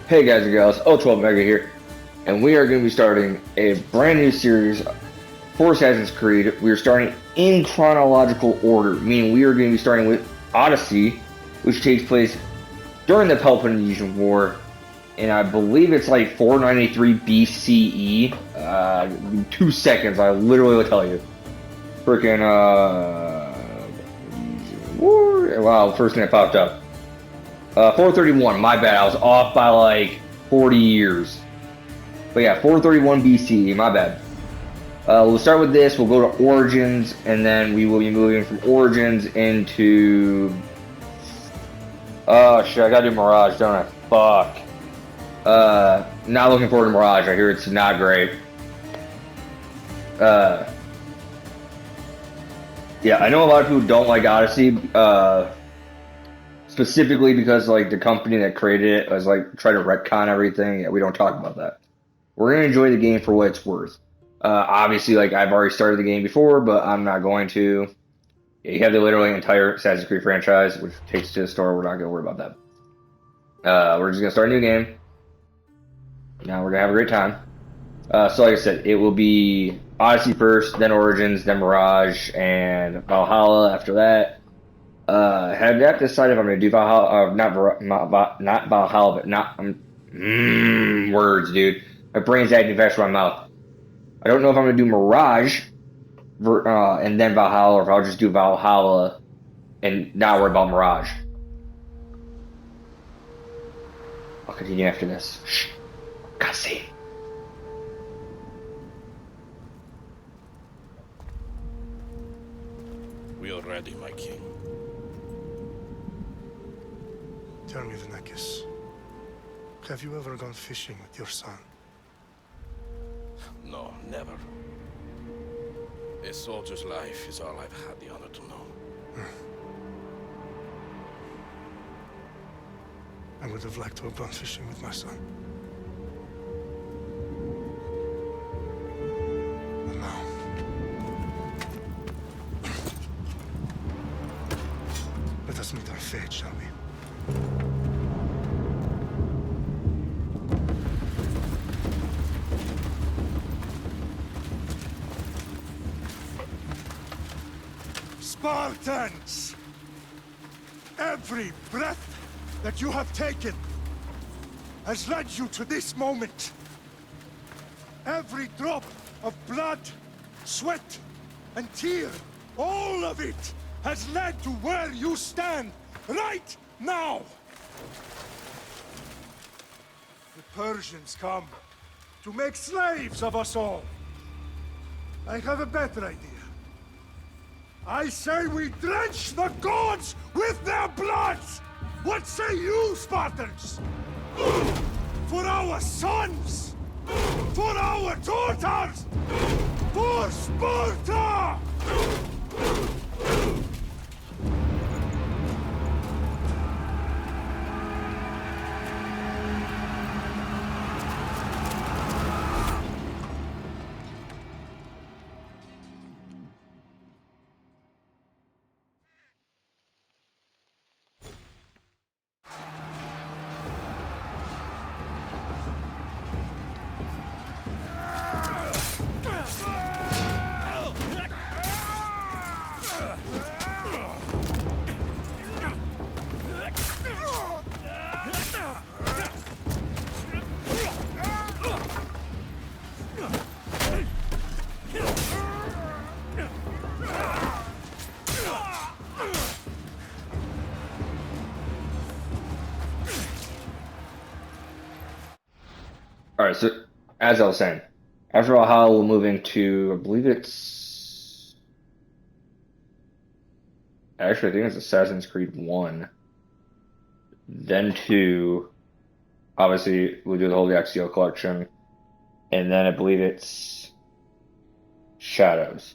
Hey guys and gals, Ultra Mega here, and we are going to be starting a brand new series for Assassin's Creed. We are starting in chronological order, meaning we are going to be starting with Odyssey, which takes place during the Peloponnesian War, and I believe it's like 493 BCE. 2 seconds, I literally will tell you. Freaking, war. Wow, first thing that popped up. 431, my bad, I was off by like 40 years. But yeah, 431 BCE, my bad. We'll start with this, we'll go to Origins, and then we will be moving from Origins into... Oh shit, I gotta do Mirage, don't I? Fuck. Not looking forward to Mirage, I hear it's not great. Uh, yeah, I know a lot of people don't like Odyssey, specifically because like the company that created it was like trying to retcon everything. Yeah, we don't talk about that. We're gonna enjoy the game for what it's worth. Obviously, like I've already started the game before, but I'm not going to. Yeah, you have the literally entire Assassin's Creed franchise, which takes to the store. We're not gonna worry about that. We're just gonna start a new game. Now we're gonna have a great time. So like I said, it will be Odyssey first, then Origins, then Mirage, and Valhalla after that. Have not decided if I'm gonna do Valhalla, not Valhalla, but not words, dude. My brain's acting fast in my mouth. I don't know if I'm gonna do Mirage and then Valhalla, or if I'll just do Valhalla and not worry about Mirage. I'll continue after this. Shh, cutscene. We are ready, my king. Tell me, Vinakis, have you ever gone fishing with your son? No, never. A soldier's life is all I've had the honor to know. I would have liked to have gone fishing with my son. But now... Let us meet our fate, shall we? Spartans! Every breath that you have taken has led you to this moment. Every drop of blood, sweat, and tear, all of it has led to where you stand right now. The Persians come to make slaves of us all. I have a better idea. I say we drench the gods with their blood! What say you, Spartans? For our sons! For our daughters! For Sparta! All right, so as I was saying, after Valhalla, we'll move into, I believe it's actually I think it's Assassin's Creed 1, then 2. Obviously, we'll do the whole Exio collection, and then I believe it's Shadows.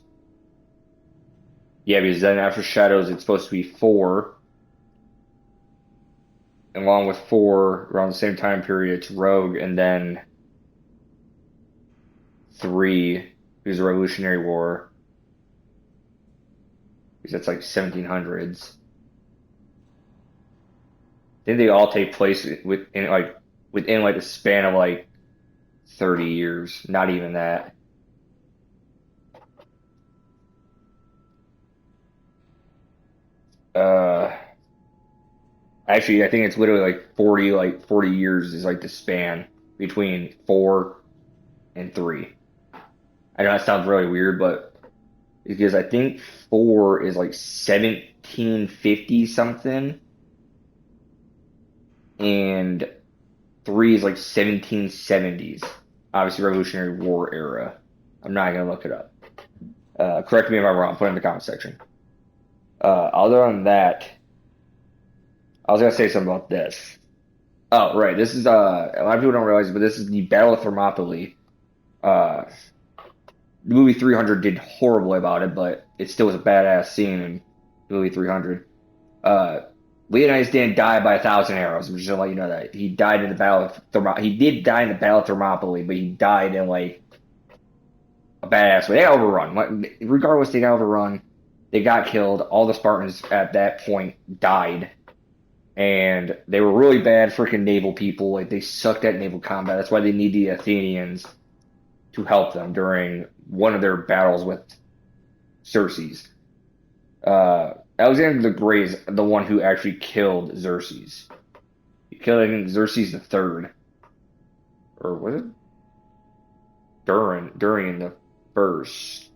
Yeah, because then after Shadows, it's supposed to be 4. And along with 4, around the same time period, it's Rogue, and then 3 is the Revolutionary War, because that's like 1700s. Didn't they all take place within like within like the span of like 30 years. Not even that. Uh, Actually, I think it's literally like 40 years is like the span between 4 and 3. I know that sounds really weird, but because I think 4 is like 1750 something, and 3 is like 1770s. Obviously, Revolutionary War era. I'm not gonna look it up. Correct me if I'm wrong. Put it in the comment section. Other than that, I was gonna say something about this. Oh, right. This is a lot of people don't realize, but this is the Battle of Thermopylae. Uh, the movie 300 did horribly about it, but it still was a badass scene in the movie 300. Uh, Leonidas didn't die by 1,000 arrows. I'm just gonna let you know that he died in the Battle of Thermopylae. He did die in the Battle of Thermopylae, but he died in like a badass way. They got overrun. Regardless, they got overrun. They got killed. All the Spartans at that point died, and they were really bad freaking naval people. Like they sucked at naval combat. That's why they need the Athenians to help them during one of their battles with Xerxes. Alexander the Great is the one who actually killed Xerxes. He killed, I think, Xerxes the Third, or was it during the first?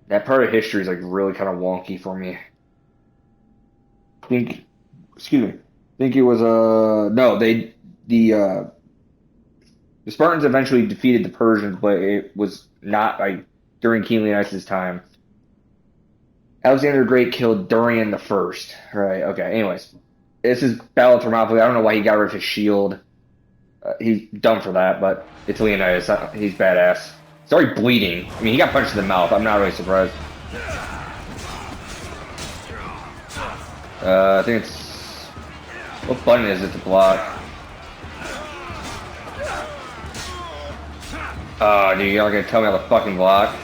That part of history is like really kind of wonky for me. Think, excuse me. Think it was no, the Spartans eventually defeated the Persians, but it was not like during King Leonidas' time. Alexander the Great killed Durian the First. Right. Okay. Anyways, this is Battle of Thermopylae. I don't know why he got rid of his shield. He's dumb for that, but it's Leonidas. He's badass. He's already bleeding. I mean, he got punched in the mouth. I'm not really surprised. I think it's what button is it to block? Oh, dude, you're not gonna tell me how to fucking block?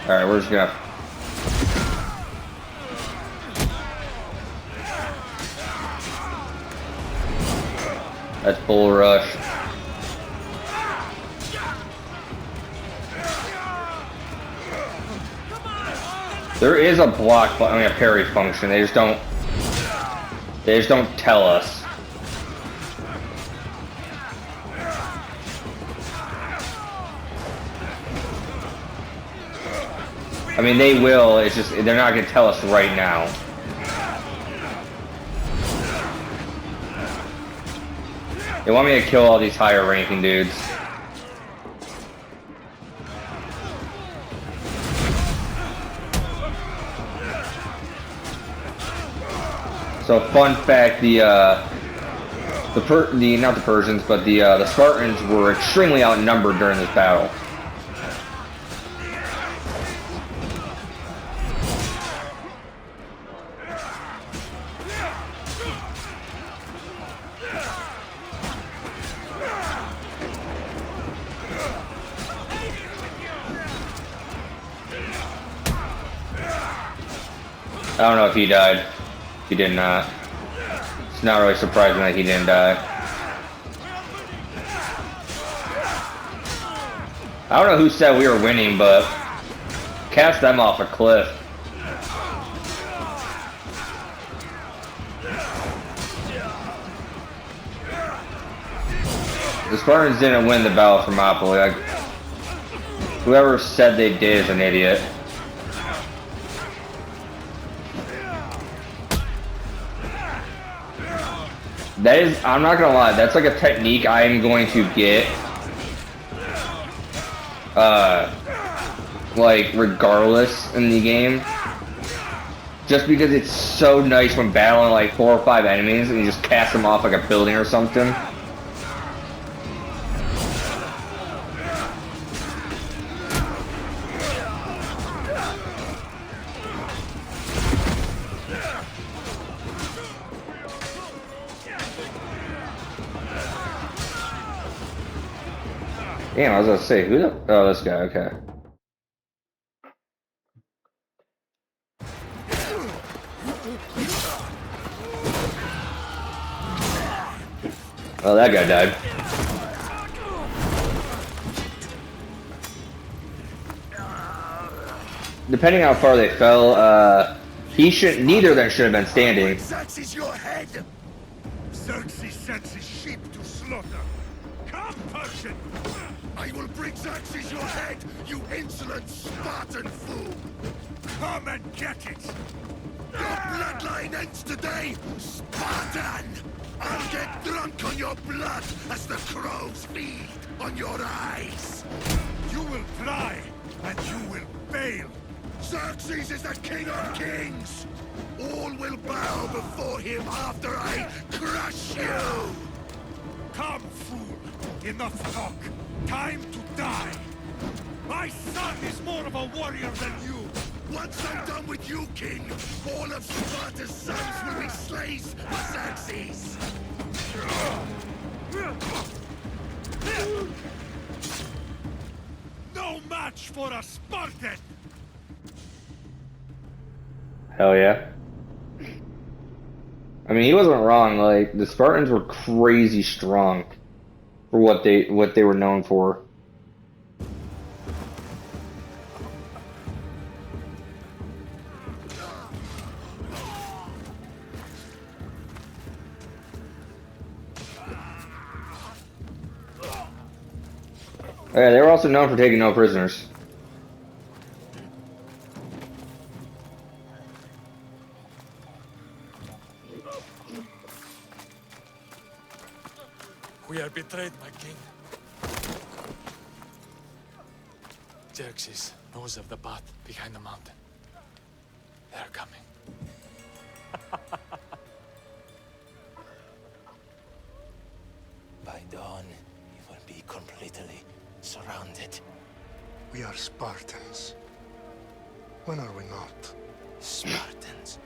Alright, we're just gonna. That's bull rush. There is a block, I mean a parry function. They just don't tell us. I mean, they will. It's just they're not gonna tell us right now. They want me to kill all these higher ranking dudes. So, fun fact: not the Persians, but the Spartans were extremely outnumbered during this battle. I don't know if he died. He did not. It's not really surprising that he didn't die. I don't know who said we were winning, but cast them off a cliff. The Spartans didn't win the Battle of Thermopylae. Whoever said they did is an idiot. That is, I'm not gonna lie, that's like a technique I am going to get, like, regardless in the game. Just because it's so nice when battling like 4 or 5 enemies and you just cast them off like a building or something. Damn, I was gonna say, who the... Oh, this guy, okay. Well, that guy died. Depending how far they fell, neither of them should have been standing. Xerxes your head! Xerxes sends his sheep to slaughter. Come, Persian! I will bring Xerxes your head, you insolent Spartan fool! Come and get it! Your bloodline ends today, Spartan! I'll get drunk on your blood as the crows feed on your eyes! You will try, and you will fail! Xerxes is the king of kings! All will bow before him after I crush you! Come, fool! Enough talk! Time to die! My son is more of a warrior than you! Once I'm done with you, king, all of Sparta's sons will be slaves for Xerxes! No match for a Spartan! Hell yeah. I mean, he wasn't wrong. Like, the Spartans were crazy strong for what they were known for. Yeah, they were also known for taking no prisoners. We are betrayed, my king. Xerxes knows of the path behind the mountain. They are coming. By dawn, you will be completely surrounded. We are Spartans. When are we not? Spartans.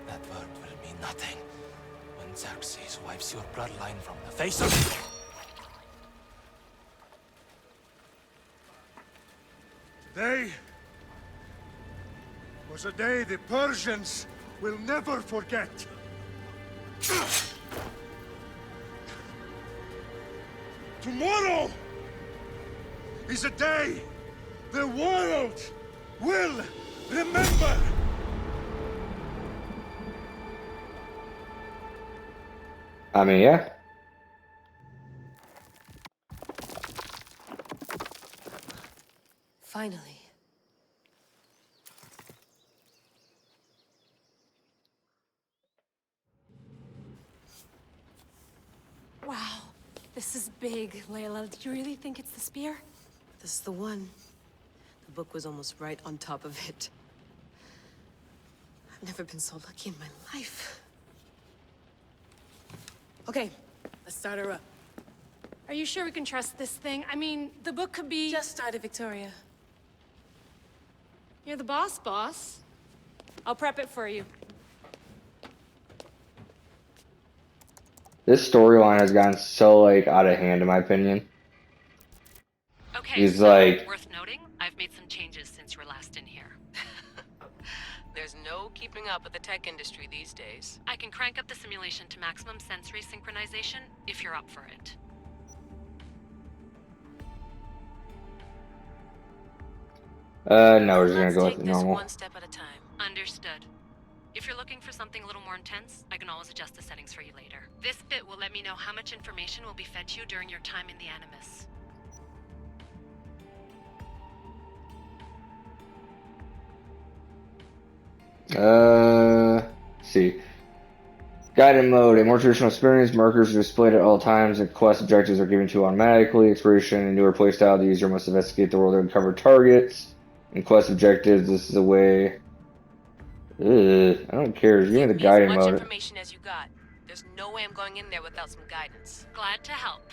That word will mean nothing when Xerxes wipes your bloodline from the face of... Today was a day the Persians will never forget. Tomorrow is a day the world will remember. I mean, yeah. Finally. Wow, this is big, Layla. Do you really think it's the spear? This is the one. The book was almost right on top of it. I've never been so lucky in my life. Okay, let's start her up. Are you sure we can trust this thing? I mean, the book could be... Just started, Victoria. You're the boss. I'll prep it for you. This storyline has gotten so, like, out of hand, in my opinion. Okay, He's so, like... worth noting, I've made some changes since you were last in here. There's no keeping up with the tech industry these days. I can crank up the simulation to maximum sensory synchronization if you're up for it. No, we're just gonna Let's go take with this normal. one step at a time. Understood. If you're looking for something a little more intense, I can always adjust the settings for you later. This bit will let me know how much information will be fed to you during your time in the Animus. See. Guided mode, a more traditional experience. Markers are displayed at all times, and quest objectives are given to you automatically. Exploration, a newer playstyle. The user must investigate the world and uncover targets. And quest objectives, this is a way... Ugh, I don't care. Give me the Give me guided as much mode. information as you got. There's no way I'm going in there without some guidance. Glad to help.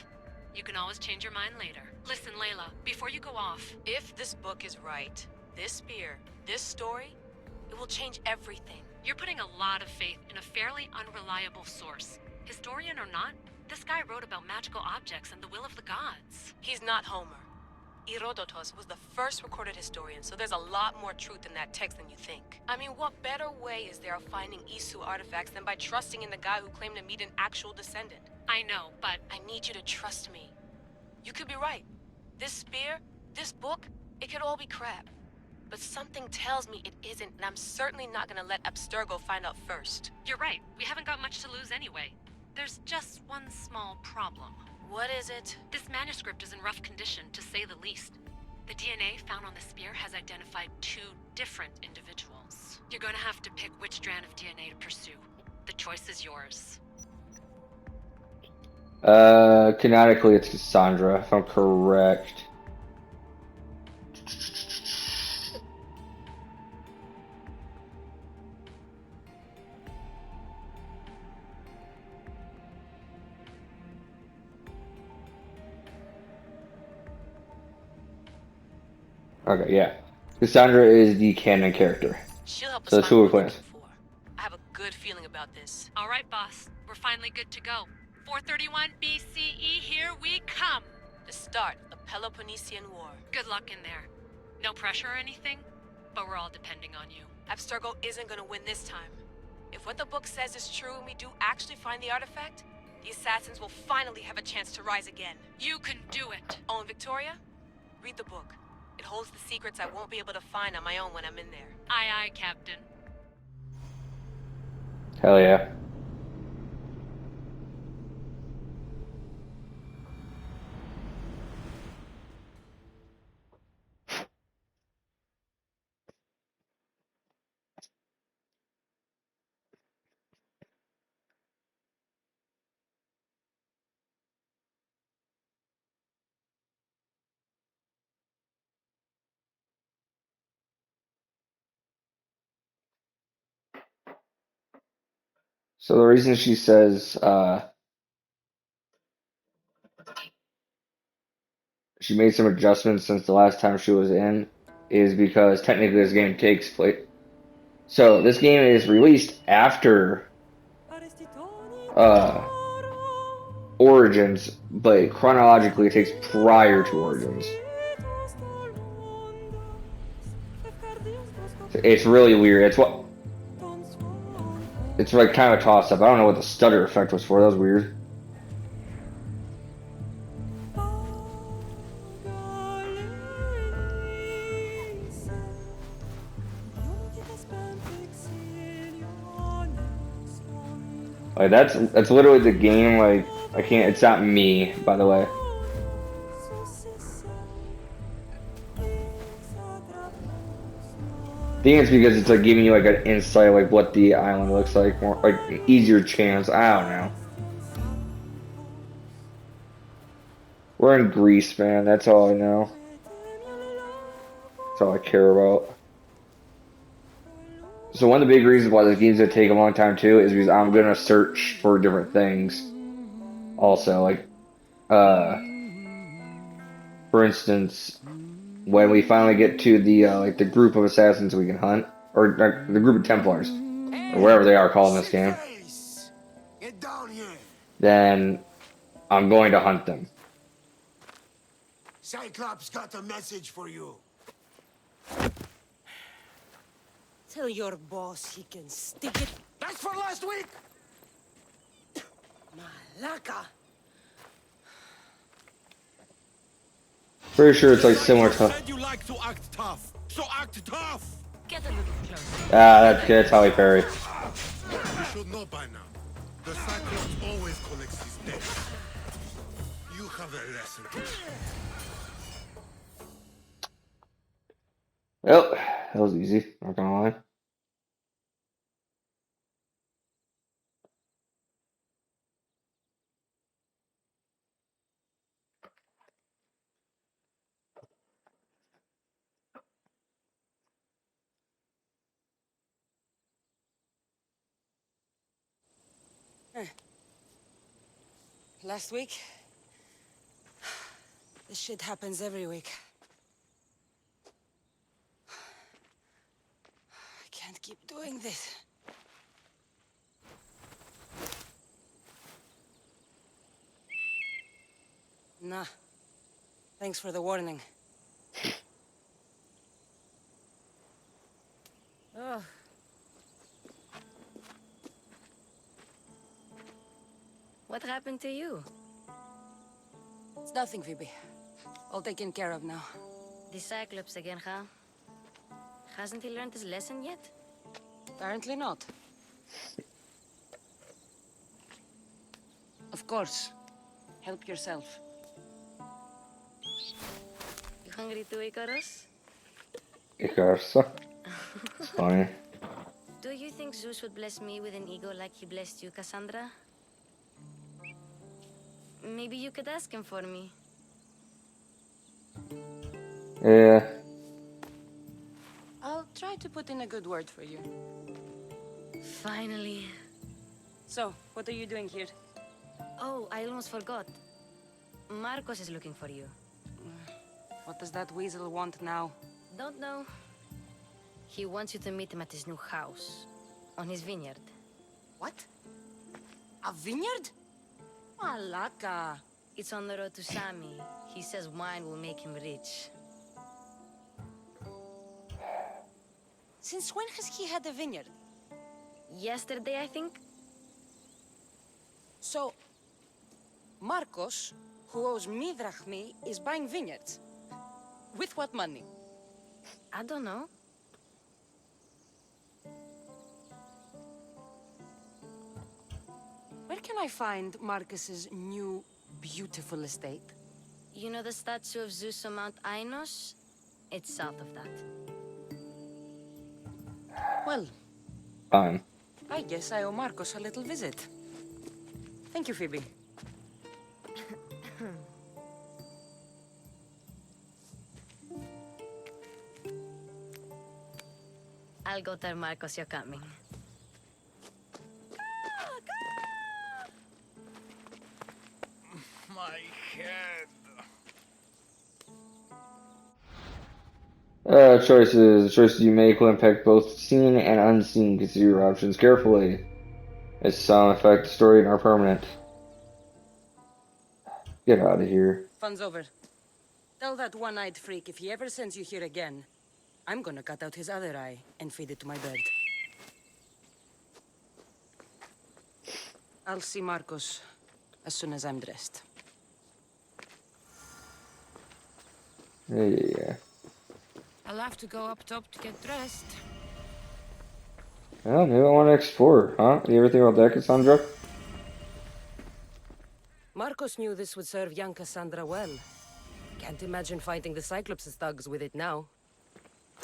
You can always change your mind later. Listen, Layla, before you go off... If this book is right, this spear, this story, it will change everything. You're putting a lot of faith in a fairly unreliable source. Historian or not, this guy wrote about magical objects and the will of the gods. He's not Homer. Herodotus was the first recorded historian, so there's a lot more truth in that text than you think. I mean, what better way is there of finding Isu artifacts than by trusting in the guy who claimed to meet an actual descendant? I know, but I need you to trust me. You could be right. This spear, this book, it could all be crap. But something tells me it isn't, and I'm certainly not gonna let Abstergo find out first. you're right. We haven't got much to lose anyway. There's just one small problem. What is it? This manuscript is in rough condition, to say the least. The DNA found on the spear has identified 2 different individuals. You're gonna have to pick which strand of DNA to pursue. The choice is yours. Canonically, it's Cassandra, if I'm correct. Okay, yeah. Cassandra is the canon character. She'll help us So that's find who what we're we're playing. looking for. I have a good feeling about this. All right, boss. We're finally good to go. 431 BCE, here we come! The start of the Peloponnesian War. Good luck in there. No pressure or anything, but we're all depending on you. Abstergo isn't gonna win this time. If what the book says is true and we do actually find the artifact, the assassins will finally have a chance to rise again. You can do it! Oh, and Victoria? Read the book. It holds the secrets I won't be able to find on my own when I'm in there. Aye, aye, Captain. Hell yeah. So the reason she says she made some adjustments since the last time she was in is because technically this game takes place. So this game is released after Origins, but chronologically it takes prior to Origins. It's really weird. It's like kind of a toss up. I don't know what the stutter effect was for. That was weird. Like that's literally the game. Like I can't. It's not me, by the way. I think it's because it's like giving you like an insight, like what the island looks like, more like an easier chance. I don't know. We're in Greece, man. That's all I know. That's all I care about. So one of the big reasons why this game's gonna take a long time too is because I'm gonna search for different things. Also, like, for instance, when we finally get to the like the group of assassins we can hunt, or the group of Templars, or whatever they are called in this game, Get down here. then I'm going to hunt them. Cyclops got a message for you. Tell your boss he can stick it. That's for last week. Malaka. Pretty sure it's like similar to. Said you like to act tough, so act tough. Get a little closer. That's Halle Berry. You should know by now. The Cyclops always collects his debts. You have a lesson to learn. Well, that was easy. Not gonna lie. Last week? This shit happens every week. I can't keep doing this. Nah. Thanks for the warning. What happened to you? It's nothing, Phoebe. All taken care of now. The Cyclops again, huh? Hasn't he learned his lesson yet? Apparently not. Of course. Help yourself. You hungry too, Icarus? Icarus. It's funny. Do you think Zeus would bless me with an ego like he blessed you, Cassandra? Maybe you could ask him for me. Yeah. I'll try to put in a good word for you. Finally. So, what are you doing here? Oh, I almost forgot. Marcos is looking for you. What does that weasel want now? Don't know. He wants you to meet him at his new house. On his vineyard. What? A vineyard? Malaka. It's on the road to Sami. He says wine will make him rich. Since when has he had a vineyard? Yesterday, I think? So, Marcos, who owes me drachmi, is buying vineyards. With what money? I don't know. Where can I find Marcus's new, beautiful estate? You know the statue of Zeus on Mount Ainos? It's south of that. Well, Fine. I guess I owe Marcos a little visit. Thank you, Phoebe. I'll go tell Marcos you're coming. My head. Choices. The choices you make will impact both seen and unseen. Consider your options carefully, as some affect the story and are permanent. Get out of here. Fun's over. Tell that one-eyed freak if he ever sends you here again, I'm gonna cut out his other eye and feed it to my bird. I'll see Marcos as soon as I'm dressed. Yeah. I'll have to go up top to get dressed. Well, maybe I want to explore, huh? You ever think about that, Cassandra? Marcos knew this would serve young Cassandra well. Can't imagine fighting the Cyclops' thugs with it now.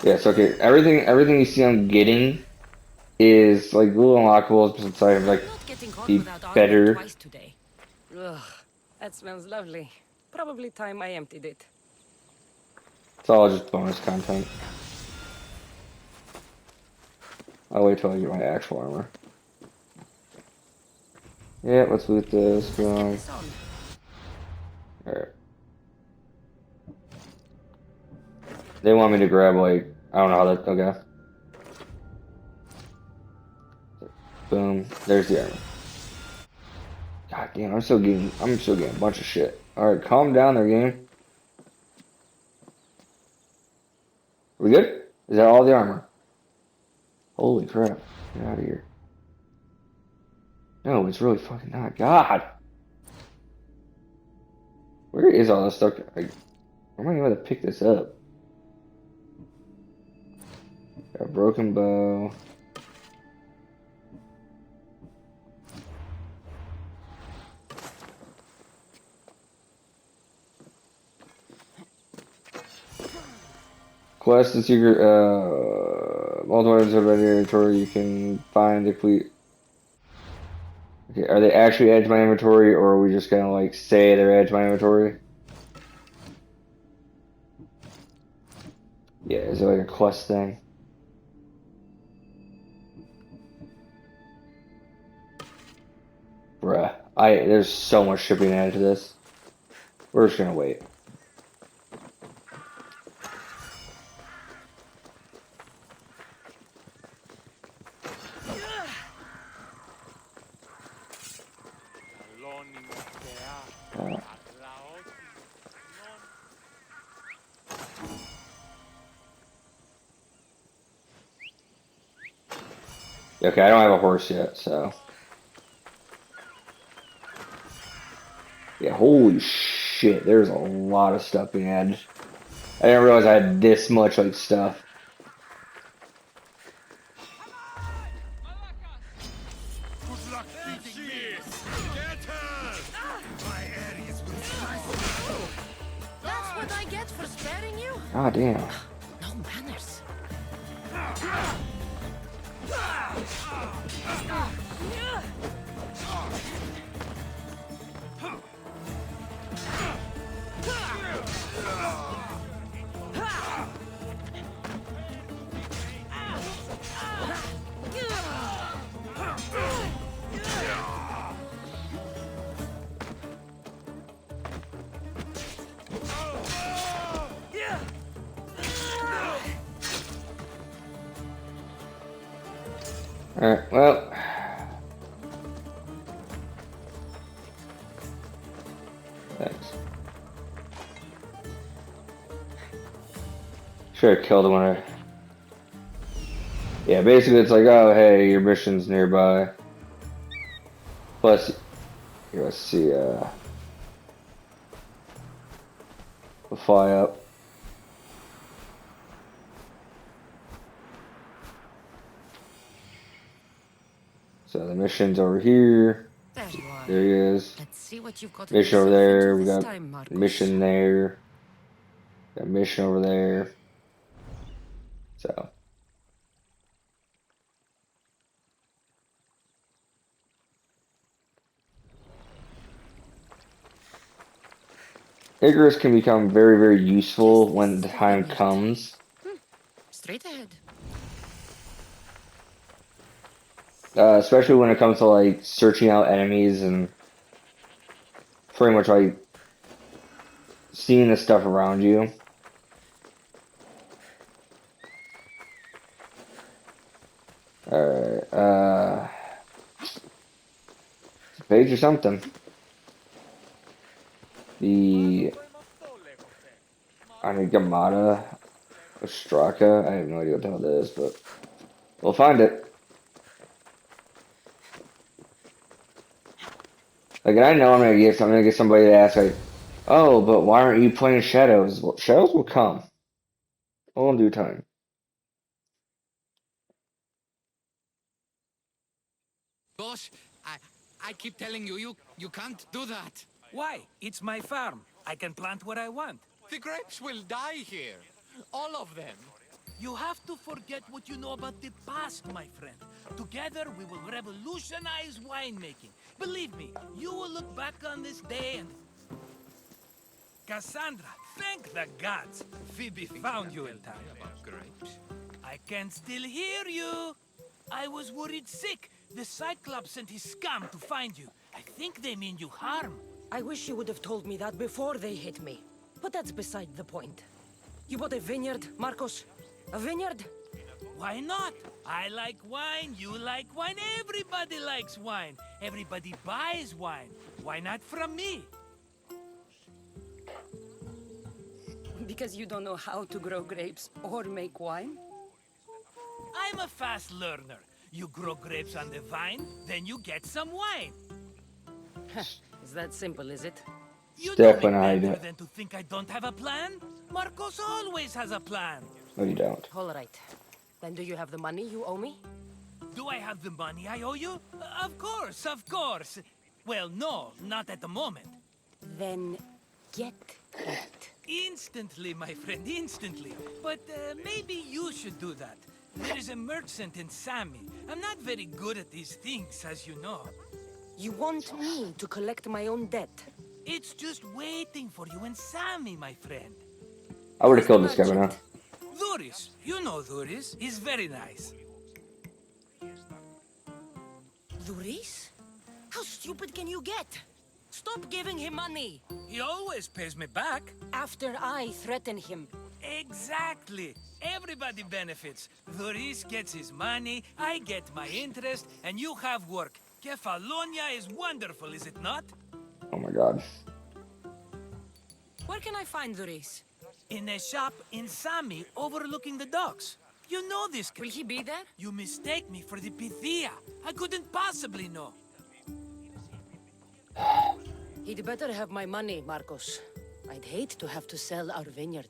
Yes, okay. Everything you see I'm getting is like little unlockables besides like Not getting caught the without arguing better. twice today. Ugh, that smells lovely. Probably time I emptied it. It's all just bonus content. I'll wait till I get my actual armor. Yeah, let's loot this. Let's get this on. Alright. They want me to grab like I don't know how that okay. Boom. There's the armor. God damn, I'm still getting a bunch of shit. Alright, calm down there, game. We good? Is that all the armor? Holy crap. Get out of here. No, it's really fucking not. God! Where is all this stuff? Where am I going to pick this up? Got a broken bow. Quest and secret, multiple items of inventory you can find if we... Okay, are they actually added to my inventory, or are we just gonna, like, say they're added to my inventory? Yeah, is it like a quest thing? Bruh, there's so much shipping added to this. We're just gonna wait. Okay, I don't have a horse yet, so. Yeah, holy shit, there's a lot of stuff being added. I didn't realize I had this much like stuff. Good luck beating me. Get her! My Ares will slice you. That's what I get for sparing you? Ah, damn. No manners. Alright, well. Thanks. Should have killed him when I... Yeah, basically it's like, oh, hey, your mission's nearby. Plus, here, let's see, we'll fly up. So the mission's over here. There you are. There he is. Let's see what you've got Mission over yourself there. into We this got time, Marcos. mission there. Got mission over there. So. Icarus can become very, very useful when the time comes. Straight ahead. Especially when it comes to like searching out enemies and pretty much like seeing the stuff around you. Alright, page or something. The Anigamata Ostraka. I have no idea what the hell that is, but we'll find it. Like, and I know I'm gonna get somebody to ask, like, oh, but why aren't you playing Shadows? Well, Shadows will come. All in due time. Boss, I keep telling you, you can't do that. Why? It's my farm. I can plant what I want. The grapes will die here. All of them. You have to forget what you know about the past, my friend. Together, we will revolutionize winemaking. Believe me, you will look back on this day and... Cassandra, thank the gods. Phoebe found you in time. Grapes? I can still hear you. I was worried sick. The Cyclops sent his scum to find you. I think they mean you harm. I wish you would have told me that before they hit me. But that's beside the point. You bought a vineyard, Marcos? A vineyard? Why not? I like wine, you like wine, everybody likes wine. Everybody buys wine. Why not from me? Because you don't know how to grow grapes or make wine? I'm a fast learner. You grow grapes on the vine, then you get some wine. Is that simple, is it? You Definitely know how me you do better it. than to think I don't have a plan. Marcos always has a plan. No, you don't. All right. Then do you have the money you owe me? Do I have the money I owe you? Of course, of course. Well, no, not at the moment. Then get it. Instantly, my friend, instantly. But maybe you should do that. There is a merchant in Sami. I'm not very good at these things, as you know. You want me to collect my own debt? It's just waiting for you in Sami, my friend. I would have killed this guy by now. Duris, you know Duris. He's very nice. Duris? How stupid can you get? Stop giving him money! He always pays me back. After I threaten him. Exactly. Everybody benefits. Duris gets his money, I get my interest, and you have work. Kefalonia is wonderful, is it not? Oh my god. Where can I find Duris? In a shop in Sami, overlooking the docks. You know this. Will he be there? You mistake me for the Pythia. I couldn't possibly know. He He'd better have my money, Marcos. I'd hate to have to sell our vineyard.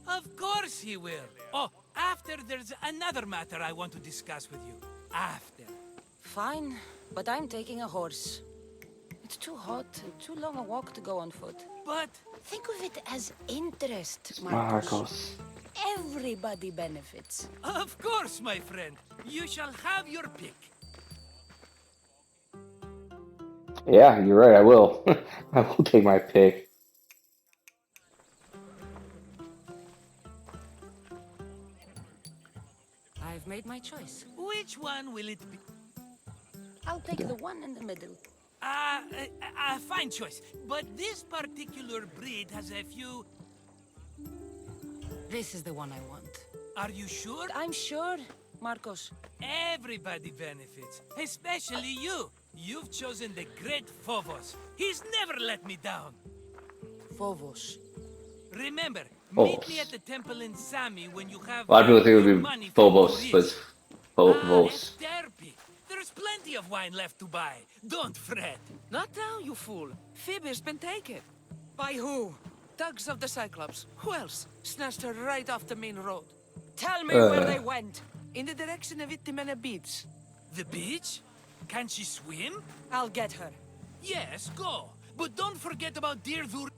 Of course he will. Oh, after there's another matter I want to discuss with you. After. Fine, but I'm taking a horse. It's too hot and too long a walk to go on foot. But think of it as interest, Marcos. Marcos. Everybody benefits. of course, my friend. You shall have your pick. Yeah, you're right. I will. I will take my pick. I've made my choice. Which one will it be? I'll take the one in the middle. Fine choice. But this particular breed has a few... This is the one I want. Are you sure? I'm sure, Marcos. Everybody benefits, especially you. You've chosen the great Phobos. He's never let me down. Phobos. Remember, Phobos. meet me at the temple in Sami when you have A lot of people think it your would money be for Phobos, but it's Phobos. Esterpi. There's plenty of wine left to buy. Don't fret. Not now, you fool. Phoebe has been taken. By who? Thugs of the Cyclops. Who else? Snatched her right off the main road. Tell me where they went. In the direction of Itimena Beach. The beach? Can she swim? I'll get her. Yes, go. But don't forget about dear Dur...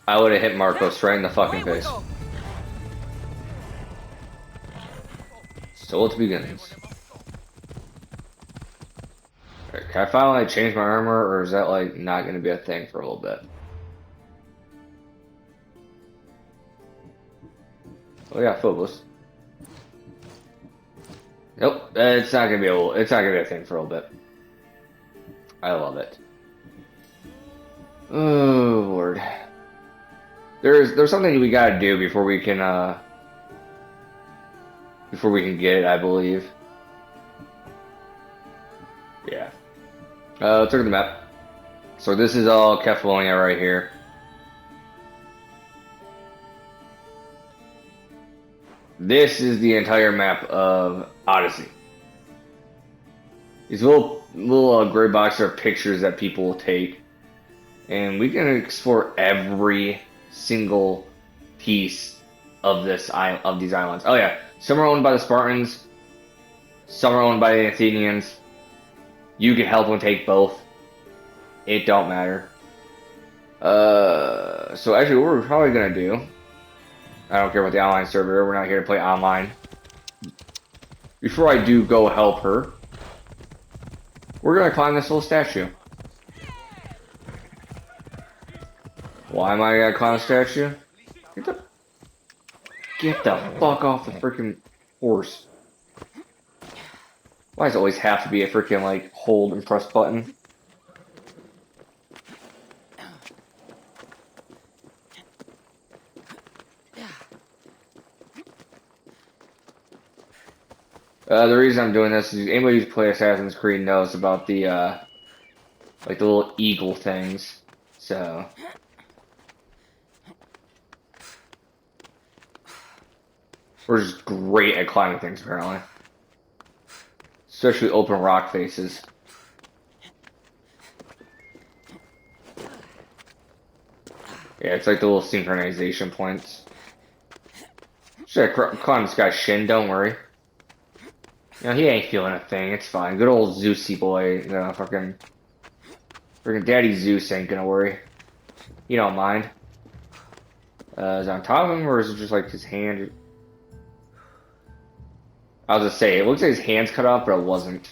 I would have hit Marcos right in the fucking face. So at the beginnings. Alright, can I finally change my armor, or is that like not going to be a thing for a little bit? Oh yeah, Phobos. Nope, it's not gonna be it's not gonna be a thing for a little bit. I love it. Oh Lord. There's something we gotta do before we can get it, I believe. Yeah. Let's look at the map. So this is all Kefalonia right here. This is the entire map of Odyssey. These little gray boxes are pictures that people will take, and we can explore every single piece of these islands. Oh yeah, some are owned by the Spartans, some are owned by the Athenians. You can help them take both. It don't matter. So actually, what we're probably gonna do. I don't care about the online server. We're not here to play online. Before I do go help her, we're gonna climb this little statue. Why am I gonna climb a statue? Get the fuck off the freaking horse. Why does it always have to be a freaking like hold and press button? The reason I'm doing this is anybody who's played Assassin's Creed knows about the like the little eagle things. So we're just great at climbing things apparently. Especially open rock faces. Yeah, it's like the little synchronization points. Should I climb this guy's shin? Don't worry. You know, he ain't feeling a thing. It's fine. Good old Zeusy boy. You know, fucking Daddy Zeus ain't gonna worry. He don't mind. Is it on top of him, or is it just like his hand? I was gonna say, it looks like his hand's cut off, but it wasn't.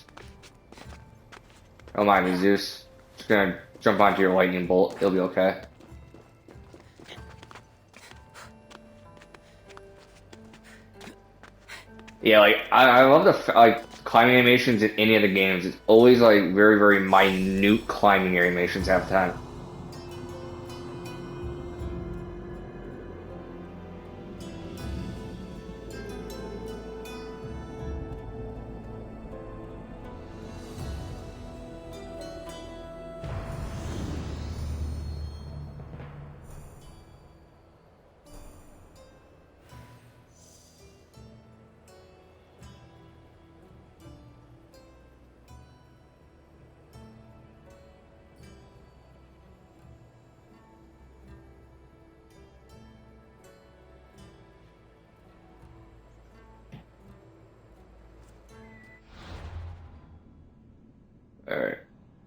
Don't mind me, Zeus. Just gonna jump onto your lightning bolt. It'll be okay. Yeah, like I love the like climbing animations in any of the games. It's always like very, very minute climbing animations half the time.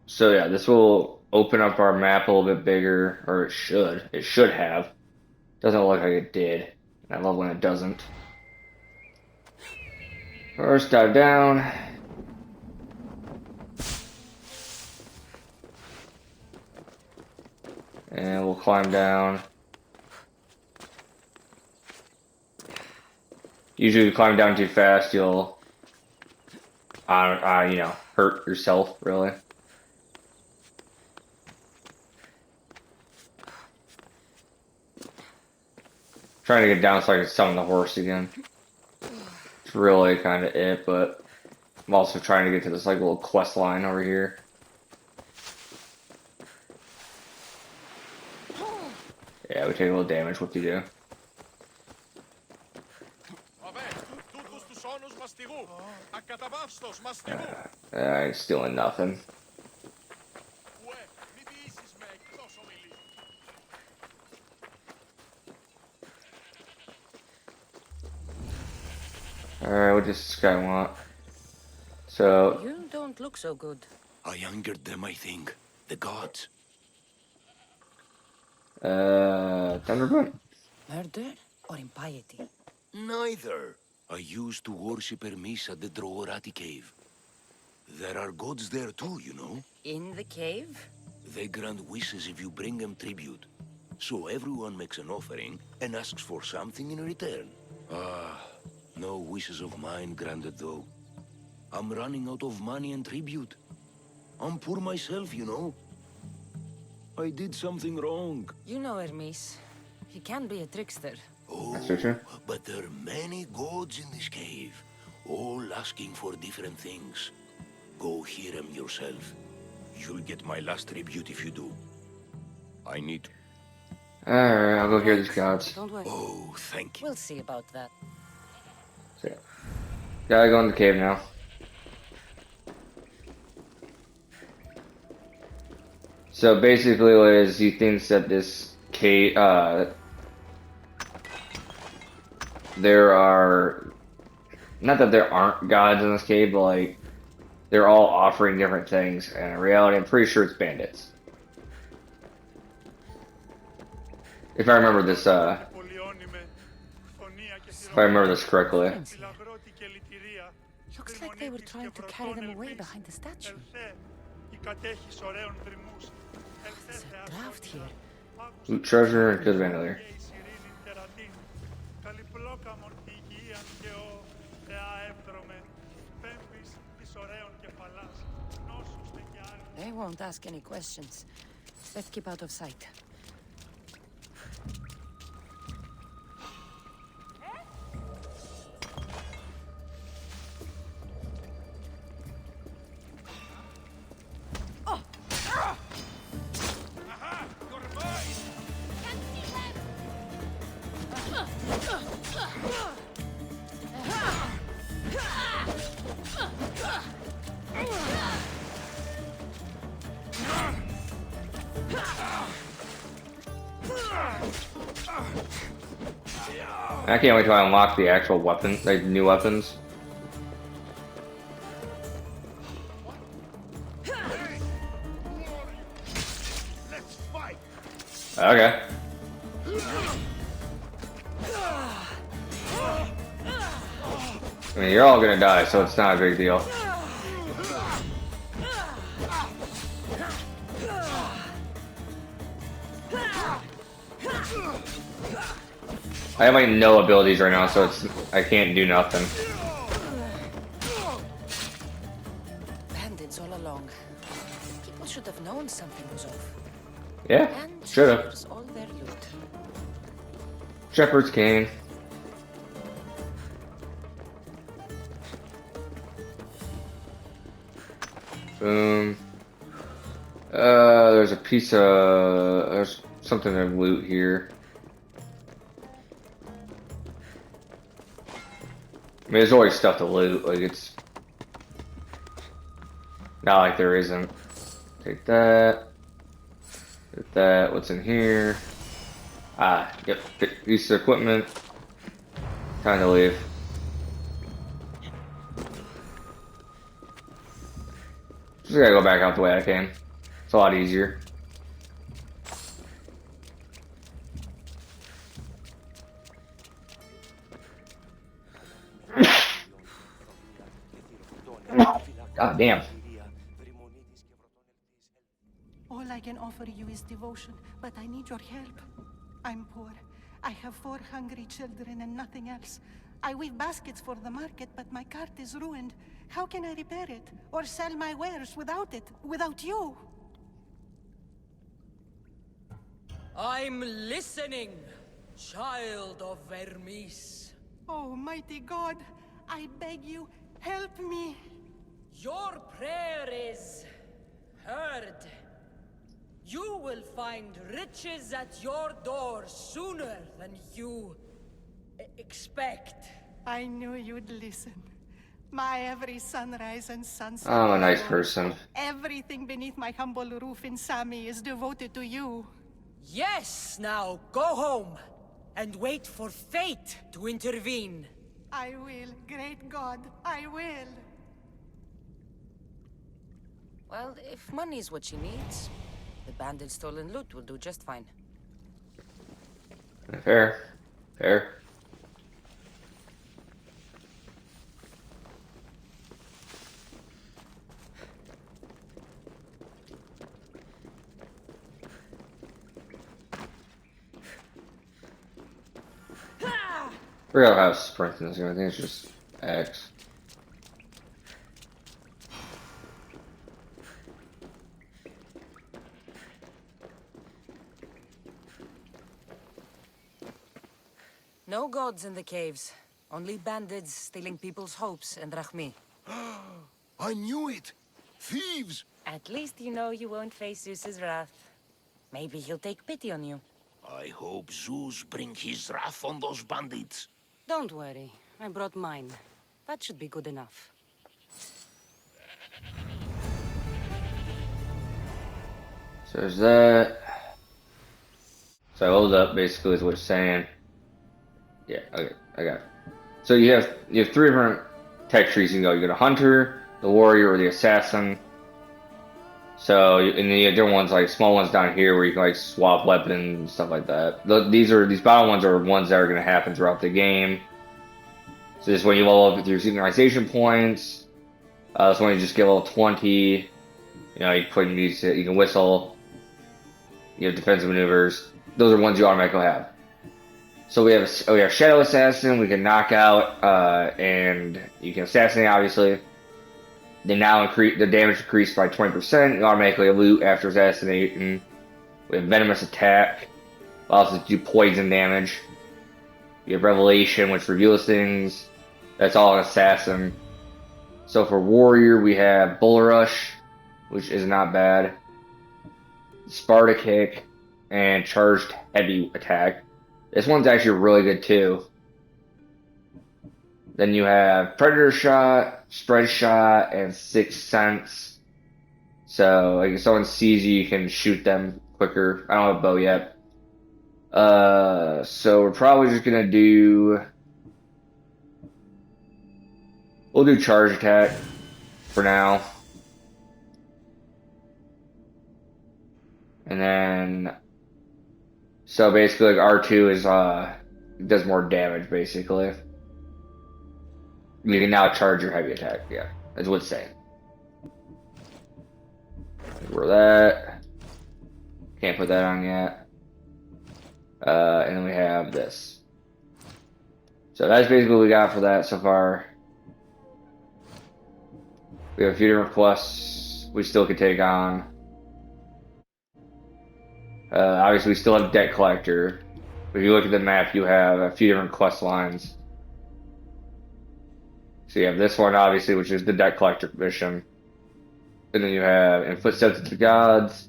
So yeah, this will open up our map a little bit bigger, or it should. It should have. Doesn't look like it did. I love when it doesn't. First, dive down. And we'll climb down. Usually if you climb down too fast, you'll, hurt yourself, really. Trying to get down so I can summon the horse again. It's really kind of it, but I'm also trying to get to this like little quest line over here. Yeah, we take a little damage. What do you do? I ain't stealing nothing. Alright, what does this guy want? So... You don't look so good. I angered them, I think. The gods. Thunderbolt? Murder or impiety? Neither. I used to worship Hermes at the Droorati cave. There are gods there too, you know. In the cave? They grant wishes if you bring them tribute. So everyone makes an offering and asks for something in return. No wishes of mine granted though. I'm running out of money and tribute. I'm poor myself, you know. I did something wrong. You know Hermes. He can be a trickster. Oh, but there are many gods in this cave, all asking for different things. Go hear them yourself. You'll get my last tribute if you do. I need... Alright, I'll go hear these gods. Don't worry. Oh, thank you. We'll see about that. So, yeah. Gotta go in the cave now. So basically what it is, he thinks that this cave, there are, not that there aren't gods in this cave, but like, they're all offering different things, and in reality, I'm pretty sure it's bandits. If I remember this, correctly. Looks like they were trying to carry them away behind the statue. There's a draft here. Loot treasure and good vandal. They won't ask any questions. Let's keep out of sight. I can't wait till I unlock the actual weapon, like new weapons. Okay. I mean, you're all gonna die, so it's not a big deal. I have like no abilities right now, so I can't do nothing. Bandits all along. People should have known something was off. Yeah, should have. Here's all their loot. Shepherd's cane. Boom. There's a piece of... There's something of loot here. I mean, there's always stuff to loot. Like, it's... not like there isn't. Take that. Take that. What's in here? Ah, yep. Piece of equipment. Time to leave. Just gotta go back out the way I came. It's a lot easier. God damn. All I can offer you is devotion, but I need your help. I'm poor. I have 4 hungry children and nothing else. I weave baskets for the market, but my cart is ruined. How can I repair it or sell my wares without it, without you? I'm listening, child of Vermis. Oh, mighty God, I beg you, help me. Your prayer is heard. You will find riches at your door sooner than you expect. I knew you'd listen. My every sunrise and sunset. I'm a nice person. Everything beneath my humble roof in Sami is devoted to you. Yes, now go home and wait for fate to intervene. I will, great God, I will. Well, if money's what she needs, the bandit stolen loot will do just fine. Fair. Fair. Real house, for instance, I think it's just X. No gods in the caves. Only bandits stealing people's hopes and Rahmi. I knew it! Thieves! At least you know you won't face Zeus's wrath. Maybe he'll take pity on you. I hope Zeus bring his wrath on those bandits. Don't worry. I brought mine. That should be good enough. So there's that. So hold up, basically is what it's saying. Yeah, okay, I got it. So you have 3 different tech trees you can go. You got a hunter, the warrior, or the assassin. So and then you have different ones, like small ones down here where you can like swap weapons and stuff like that. These bottom ones are ones that are going to happen throughout the game. So this one you level up with your synchronization points. This one you just get level 20. You know, you can put in music, you can whistle. You have defensive maneuvers. Those are ones you automatically have. So we have Shadow Assassin. We can knock out and you can assassinate. Obviously, they now increase the damage increased by 20%. You automatically loot after assassinating. We have Venomous Attack. Also do poison damage. You have Revelation, which reveals things. That's all an assassin. So for Warrior, we have Bull Rush, which is not bad. Sparta Kick and Charged Heavy Attack. This one's actually really good too. Then you have Predator Shot, Spread Shot, and Sixth Sense. So like if someone sees you, you can shoot them quicker. I don't have a bow yet. So we're probably just gonna we'll do Charge Attack for now. And then so basically like R2 is does more damage basically. You can now charge your heavy attack, yeah. That's what it's saying. Ignore that. Can't put that on yet. And then we have this. So that's basically what we got for that so far. We have a few different quests we still could take on. Obviously, we still have Debt Collector. If you look at the map, you have a few different quest lines. So you have this one, obviously, which is the Debt Collector mission. And then you have In Footsteps of the Gods,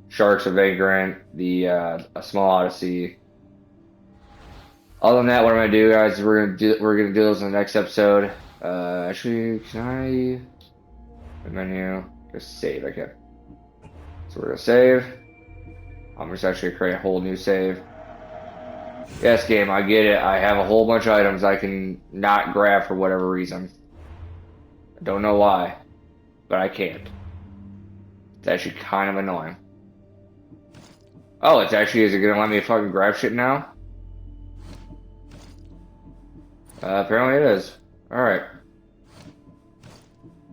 Sharks of Vagrant, A Small Odyssey. Other than that, what I'm gonna do, guys, we're gonna do those in the next episode. Actually, can I menu just save? I can. So we're gonna save. I'm just actually gonna create a whole new save. Yes, game, I get it. I have a whole bunch of items I can not grab for whatever reason. I don't know why, but I can't. It's actually kind of annoying. Oh, it's actually, is it gonna let me fucking grab shit now? Apparently it is. Alright.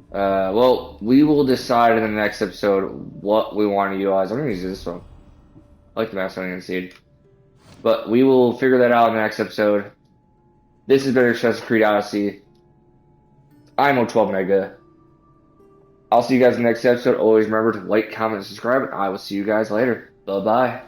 Well, we will decide in the next episode what we want to utilize. I'm gonna use this one. I like the Macedonian seed. But we will figure that out in the next episode. This has been Assassin's Creed Odyssey. I'm O12 Mega. I'll see you guys in the next episode. Always remember to like, comment, and subscribe. And I will see you guys later. Bye-bye.